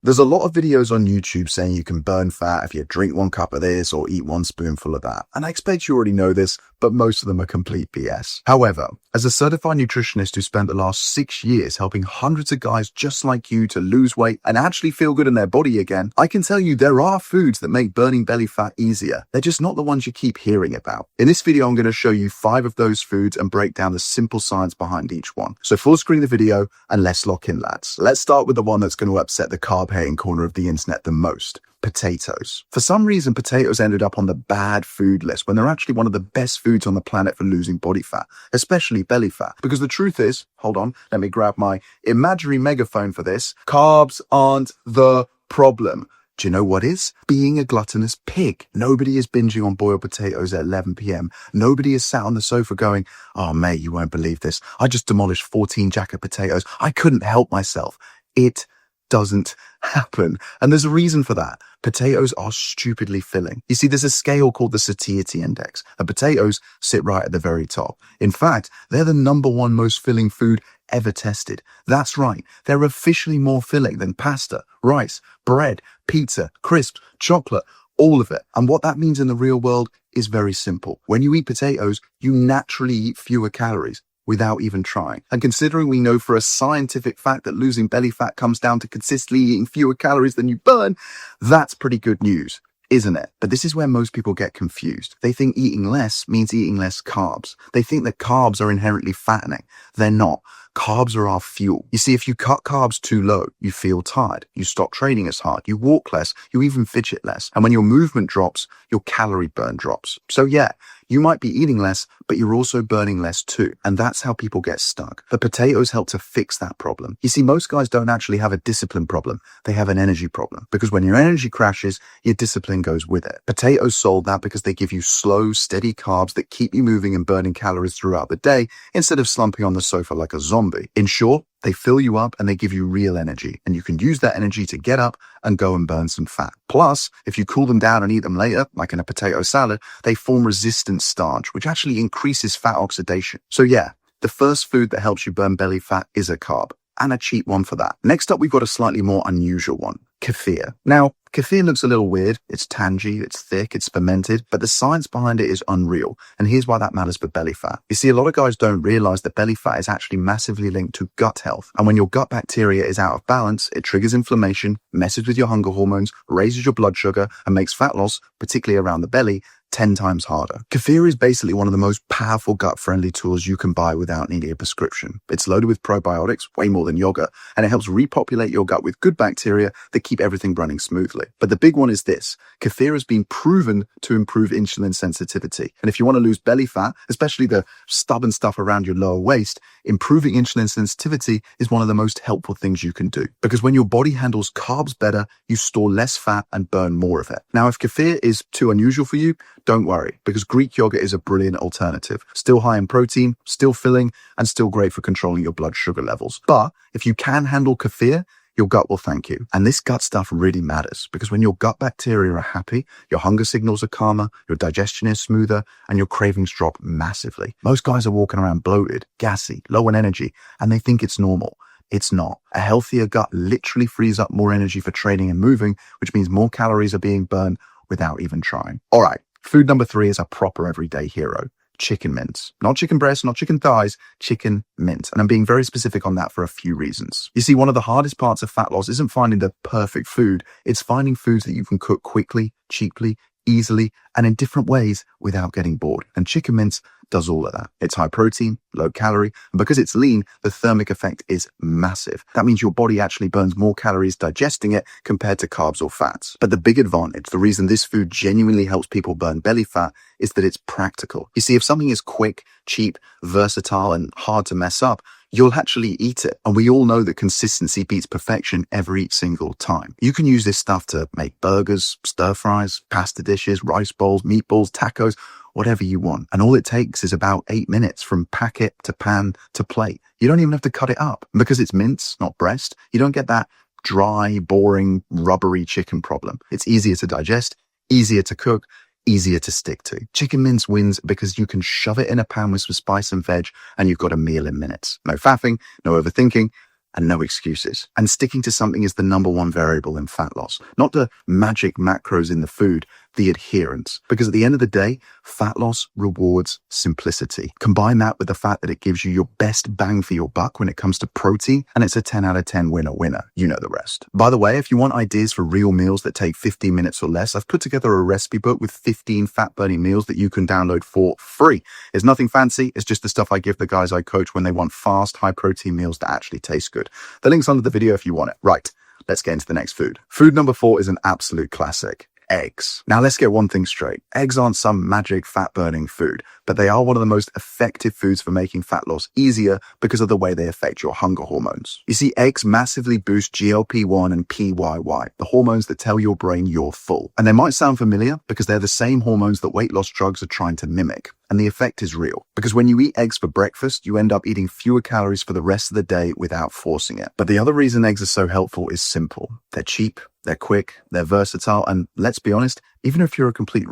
There's a lot of videos on YouTube saying you can burn fat if you drink 1 cup of this or eat 1 spoonful of that. And I expect you already know this, but most of them are complete BS. However, as a certified nutritionist who spent the last 6 years helping hundreds of guys just like you to lose weight and actually feel good in their body again, I can tell you there are foods that make burning belly fat easier. They're just not the ones you keep hearing about. In this video, I'm going to show you 5 of those foods and break down the simple science behind each one. So full screen the video and let's lock in, lads. Let's start with the one that's going to upset the carb-hating corner of the internet the most. Potatoes. For some reason, potatoes ended up on the bad food list when they're actually one of the best foods on the planet for losing body fat, especially belly fat. Because the truth is, hold on, let me grab my imaginary megaphone for this. Carbs aren't the problem. Do you know what is? Being a gluttonous pig. Nobody is binging on boiled potatoes at 11 p.m. Nobody is sat on the sofa going, oh mate, you won't believe this. I just demolished 14 jacket potatoes. I couldn't help myself. It doesn't happen. And there's a reason for that. Potatoes are stupidly filling. You see, there's a scale called the satiety index, and potatoes sit right at the very top. In fact, they're the #1 most filling food ever tested. That's right. They're officially more filling than pasta, rice, bread, pizza, crisps, chocolate, all of it. And what that means in the real world is very simple. When you eat potatoes, you naturally eat fewer calories without even trying. And considering we know for a scientific fact that losing belly fat comes down to consistently eating fewer calories than you burn, that's pretty good news, isn't it? But this is where most people get confused. They think eating less means eating less carbs. They think that carbs are inherently fattening. They're not. Carbs are our fuel. You see, if you cut carbs too low, you feel tired. You stop training as hard. You walk less. You even fidget less. And when your movement drops, your calorie burn drops. So yeah, you might be eating less, but you're also burning less too. And that's how people get stuck. The potatoes help to fix that problem. You see, most guys don't actually have a discipline problem. They have an energy problem. Because when your energy crashes, your discipline goes with it. Potatoes solve that because they give you slow, steady carbs that keep you moving and burning calories throughout the day instead of slumping on the sofa like a zombie. In short, they fill you up and they give you real energy, and you can use that energy to get up and go and burn some fat. Plus, if you cool them down and eat them later, like in a potato salad, they form resistant starch, which actually increases fat oxidation. So yeah, the first food that helps you burn belly fat is a carb, and a cheap one for that. Next up, we've got a slightly more unusual one, kefir. Now, kefir looks a little weird. It's tangy, it's thick, it's fermented, but the science behind it is unreal. And here's why that matters for belly fat. You see, a lot of guys don't realize that belly fat is actually massively linked to gut health. And when your gut bacteria is out of balance, it triggers inflammation, messes with your hunger hormones, raises your blood sugar, and makes fat loss, particularly around the belly, 10 times harder. Kefir is basically one of the most powerful gut-friendly tools you can buy without needing a prescription. It's loaded with probiotics, way more than yogurt, and it helps repopulate your gut with good bacteria that keep everything running smoothly. But the big one is this. Kefir has been proven to improve insulin sensitivity. And if you want to lose belly fat, especially the stubborn stuff around your lower waist, improving insulin sensitivity is one of the most helpful things you can do. Because when your body handles carbs better, you store less fat and burn more of it. Now, if kefir is too unusual for you, don't worry, because Greek yogurt is a brilliant alternative. Still high in protein, still filling, and still great for controlling your blood sugar levels. But if you can handle kefir, your gut will thank you. And this gut stuff really matters because when your gut bacteria are happy, your hunger signals are calmer, your digestion is smoother, and your cravings drop massively. Most guys are walking around bloated, gassy, low on energy, and they think it's normal. It's not. A healthier gut literally frees up more energy for training and moving, which means more calories are being burned without even trying. All right. Food number 3 is a proper everyday hero, chicken mince. Not chicken breast, not chicken thighs, chicken mince. And I'm being very specific on that for a few reasons. You see, one of the hardest parts of fat loss isn't finding the perfect food. It's finding foods that you can cook quickly, cheaply, easily, and in different ways without getting bored. And chicken mince does all of that. It's high protein, low calorie, and because it's lean, the thermic effect is massive. That means your body actually burns more calories digesting it compared to carbs or fats. But the big advantage, the reason this food genuinely helps people burn belly fat, is that it's practical. You see, if something is quick, cheap, versatile, and hard to mess up, you'll actually eat it. And we all know that consistency beats perfection every single time. You can use this stuff to make burgers, stir fries, pasta dishes, rice bowls, meatballs, tacos, whatever you want. And all it takes is about 8 minutes from packet to pan to plate. You don't even have to cut it up. And because it's mince, not breast, you don't get that dry, boring, rubbery chicken problem. It's easier to digest, easier to cook, easier to stick to. Chicken mince wins because you can shove it in a pan with some spice and veg and you've got a meal in minutes. No faffing, no overthinking, and no excuses. And sticking to something is the #1 variable in fat loss. Not the magic macros in the food, the adherence. Because at the end of the day, fat loss rewards simplicity. Combine that with the fact that it gives you your best bang for your buck when it comes to protein, and it's a 10 out of 10 winner. You know the rest. By the way, if you want ideas for real meals that take 15 minutes or less, I've put together a recipe book with 15 fat-burning meals that you can download for free. It's nothing fancy, it's just the stuff I give the guys I coach when they want fast, high-protein meals that actually taste good. The link's under the video if you want it. Right, let's get into the next food. Food number 4 is an absolute classic. Eggs. Now let's get one thing straight. Eggs aren't some magic fat-burning food, but they are one of the most effective foods for making fat loss easier because of the way they affect your hunger hormones. You see, eggs massively boost GLP-1 and PYY, the hormones that tell your brain you're full. And they might sound familiar because they're the same hormones that weight loss drugs are trying to mimic. And the effect is real, because when you eat eggs for breakfast, you end up eating fewer calories for the rest of the day without forcing it. But the other reason eggs are so helpful is simple. They're cheap, they're quick, they're versatile, and let's be honest, even if you're a complete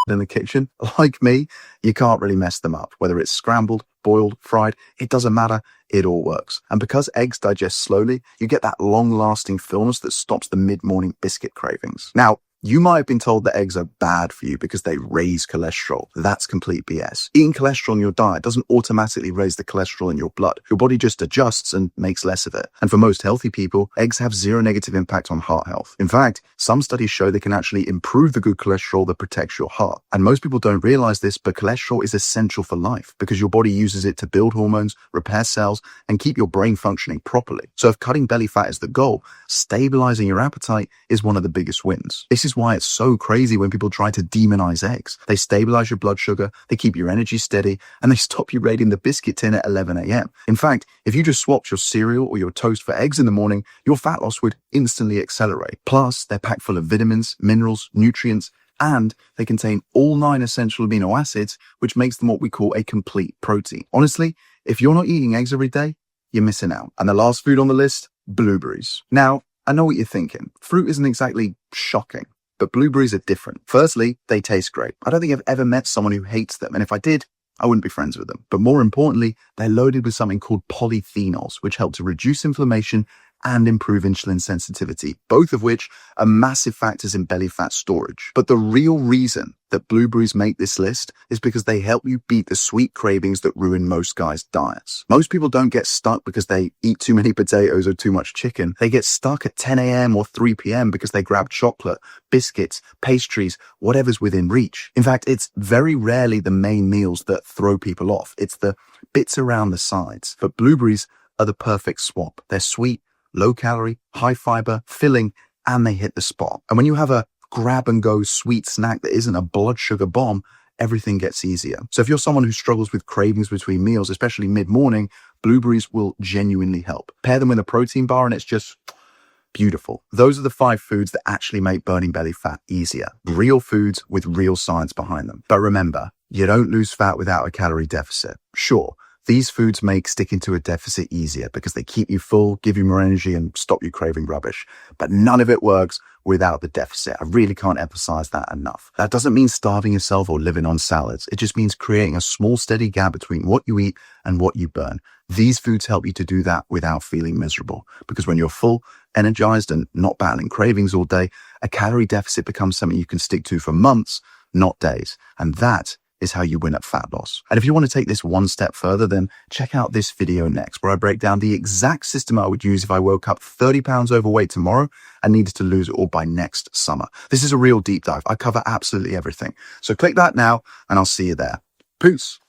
in the kitchen, like me, you can't really mess them up. Whether it's scrambled, boiled, fried, it doesn't matter, it all works. And because eggs digest slowly, you get that long-lasting fullness that stops the mid-morning biscuit cravings. Now, you might have been told that eggs are bad for you because they raise cholesterol. That's complete BS. Eating cholesterol in your diet doesn't automatically raise the cholesterol in your blood. Your body just adjusts and makes less of it. And for most healthy people, eggs have zero negative impact on heart health. In fact, some studies show they can actually improve the good cholesterol that protects your heart. And most people don't realize this, but cholesterol is essential for life because your body uses it to build hormones, repair cells, and keep your brain functioning properly. So if cutting belly fat is the goal, stabilizing your appetite is one of the biggest wins. This is why it's so crazy when people try to demonize eggs. They stabilize your blood sugar, they keep your energy steady, and they stop you raiding the biscuit tin at 11 a.m. In fact, if you just swapped your cereal or your toast for eggs in the morning, your fat loss would instantly accelerate. Plus, they're packed full of vitamins, minerals, nutrients, and they contain all 9 essential amino acids, which makes them what we call a complete protein. Honestly, if you're not eating eggs every day, you're missing out. And the last food on the list, blueberries. Now, I know what you're thinking. Fruit isn't exactly shocking, but blueberries are different. Firstly, they taste great. I don't think I've ever met someone who hates them, and if I did, I wouldn't be friends with them. But more importantly, they're loaded with something called polyphenols, which help to reduce inflammation and improve insulin sensitivity, both of which are massive factors in belly fat storage. But the real reason that blueberries make this list is because they help you beat the sweet cravings that ruin most guys' diets. Most people don't get stuck because they eat too many potatoes or too much chicken. They get stuck at 10 a.m. or 3 p.m. because they grab chocolate, biscuits, pastries, whatever's within reach. In fact, it's very rarely the main meals that throw people off. It's the bits around the sides. But blueberries are the perfect swap. They're sweet, low calorie, high fiber, filling, and they hit the spot. And when you have a grab and go sweet snack that isn't a blood sugar bomb, everything gets easier. So if you're someone who struggles with cravings between meals, especially mid-morning, blueberries will genuinely help. Pair them with a protein bar and it's just beautiful. Those are the 5 foods that actually make burning belly fat easier. Real foods with real science behind them. But remember, you don't lose fat without a calorie deficit. Sure, these foods make sticking to a deficit easier because they keep you full, give you more energy, and stop you craving rubbish. But none of it works without the deficit. I really can't emphasize that enough. That doesn't mean starving yourself or living on salads. It just means creating a small, steady gap between what you eat and what you burn. These foods help you to do that without feeling miserable. Because when you're full, energized, and not battling cravings all day, a calorie deficit becomes something you can stick to for months, not days. And that is how you win at fat loss. And if you want to take this one step further, then check out this video next, where I break down the exact system I would use if I woke up 30 pounds overweight tomorrow and needed to lose it all by next summer. This is a real deep dive. I cover absolutely everything. So click that now and I'll see you there. Peace.